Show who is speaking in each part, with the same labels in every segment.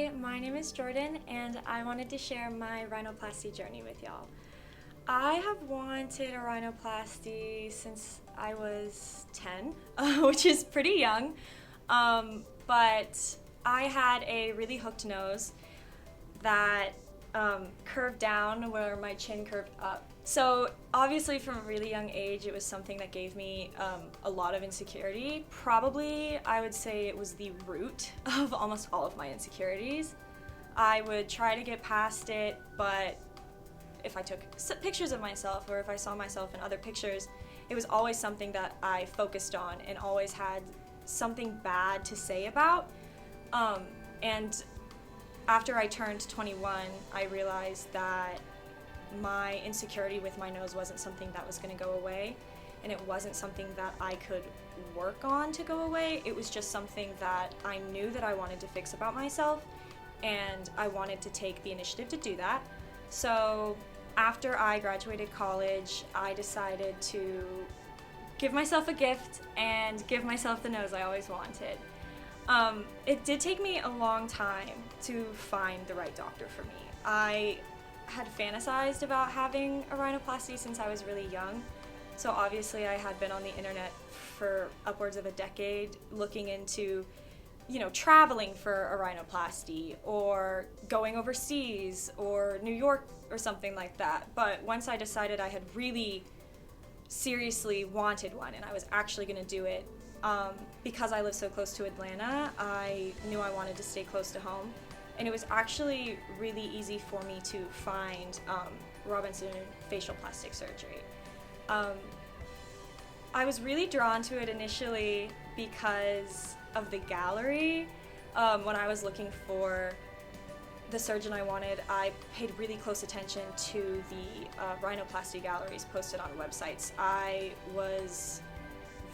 Speaker 1: Hi, my name is Jordan, and I wanted to share my rhinoplasty journey with y'all. I have wanted a rhinoplasty since I was 10, which is pretty young, but I had a really hooked nose that curved down where my chin curved up. So obviously from a really young age, it was something that gave me a lot of insecurity. Probably, I would say it was the root of almost all of my insecurities. I would try to get past it, but if I took pictures of myself or if I saw myself in other pictures, it was always something that I focused on and always had something bad to say about. And after I turned 21, I realized that my insecurity with my nose wasn't something that was going to go away, and it wasn't something that I could work on to go away. It was just something that I knew that I wanted to fix about myself, and I wanted to take the initiative to do that. So after I graduated college, I decided to give myself a gift and give myself the nose I always wanted. It did take me a long time to find the right doctor for me. I had fantasized about having a rhinoplasty since I was really young. So obviously I had been on the internet for upwards of a decade looking into, traveling for a rhinoplasty or going overseas or New York or something like that. But once I decided I had really seriously wanted one and I was actually going to do it, because I live so close to Atlanta, I knew I wanted to stay close to home. And it was actually really easy for me to find Robinson facial plastic surgery. I was really drawn to it initially because of the gallery. When I was looking for the surgeon I wanted, I paid really close attention to the rhinoplasty galleries posted on websites. I was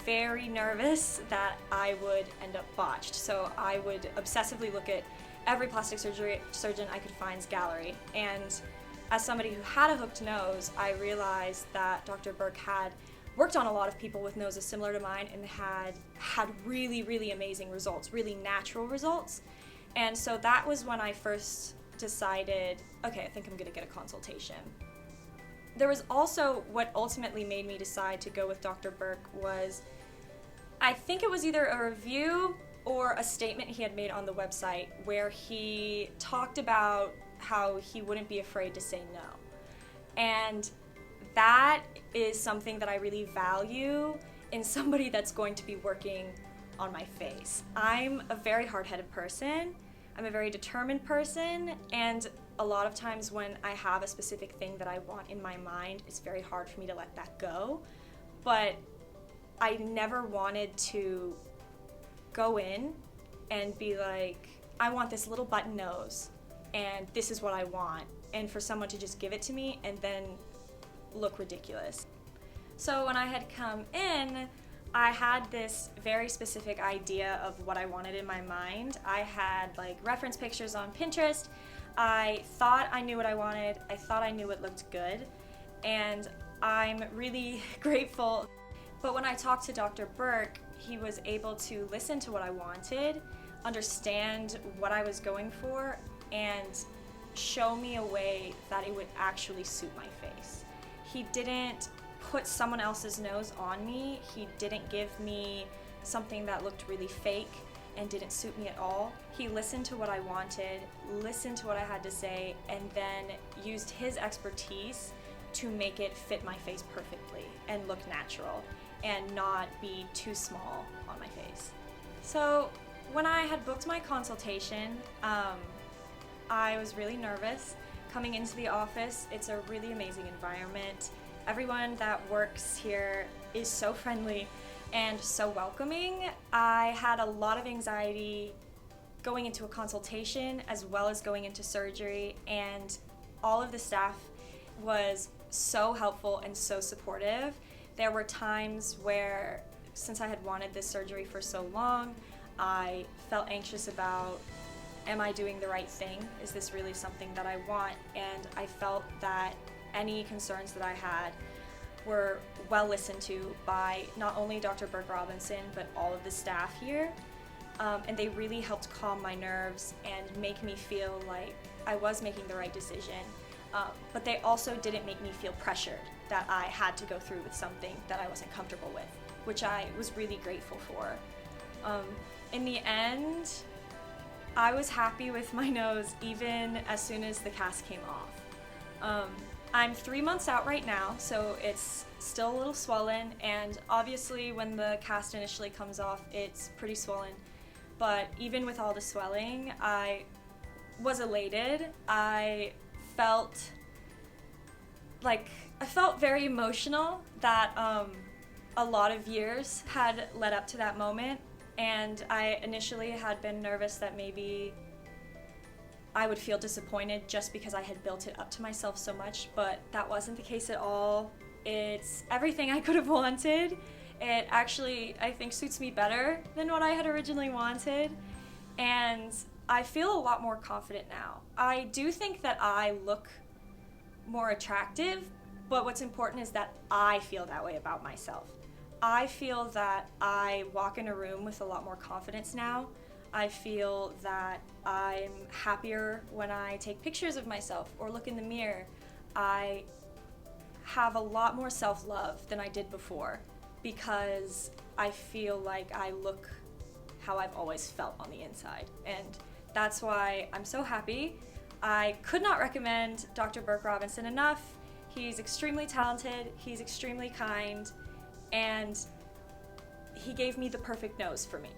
Speaker 1: very nervous that I would end up botched, so I would obsessively look at every plastic surgeon I could find's gallery. And as somebody who had a hooked nose, I realized that Dr. Burke had worked on a lot of people with noses similar to mine and had really, really amazing results, really natural results. And so that was when I first decided, okay, I think I'm gonna get a consultation. There was also what ultimately made me decide to go with Dr. Burke was, I think it was either a review or a statement he had made on the website where he talked about how he wouldn't be afraid to say no. And that is something that I really value in somebody that's going to be working on my face. I'm a very hard-headed person, I'm a very determined person, and a lot of times when I have a specific thing that I want in my mind, it's very hard for me to let that go. But I never wanted to go in and be like, I want this little button nose and this is what I want, and for someone to just give it to me and then look ridiculous. So when I had come in, I had this very specific idea of what I wanted in my mind. I had reference pictures on Pinterest. I thought I knew what I wanted. I thought I knew what looked good, and I'm really grateful. But when I talked to Dr. Burke, he was able to listen to what I wanted, understand what I was going for, and show me a way that it would actually suit my face. He didn't put someone else's nose on me. He didn't give me something that looked really fake and didn't suit me at all. He listened to what I wanted, listened to what I had to say, and then used his expertise to make it fit my face perfectly and look natural and not be too small on my face. So when I had booked my consultation, I was really nervous. Coming into the office, it's a really amazing environment. Everyone that works here is so friendly and so welcoming. I had a lot of anxiety going into a consultation as well as going into surgery, and all of the staff was so helpful and so supportive. There were times where, since I had wanted this surgery for so long, I felt anxious about, am I doing the right thing? Is this really something that I want? And I felt that any concerns that I had were well listened to by not only Dr. Burke Robinson, but all of the staff here. and they really helped calm my nerves and make me feel like I was making the right decision. But they also didn't make me feel pressured that I had to go through with something that I wasn't comfortable with, which I was really grateful for. In the end, I was happy with my nose even as soon as the cast came off. I'm 3 months out right now, so it's still a little swollen, and obviously when the cast initially comes off, it's pretty swollen. But even with all the swelling, I was elated. I felt very emotional that a lot of years had led up to that moment, and I initially had been nervous that maybe I would feel disappointed just because I had built it up to myself so much, but that wasn't the case at all. It's everything I could have wanted. It actually, I think, suits me better than what I had originally wanted, and I feel a lot more confident now. I do think that I look more attractive, but what's important is that I feel that way about myself. I feel that I walk in a room with a lot more confidence now. I feel that I'm happier when I take pictures of myself or look in the mirror. I have a lot more self-love than I did before because I feel like I look how I've always felt on the inside. And that's why I'm so happy. I could not recommend Dr. Burke Robinson enough. He's extremely talented, he's extremely kind, and he gave me the perfect nose for me.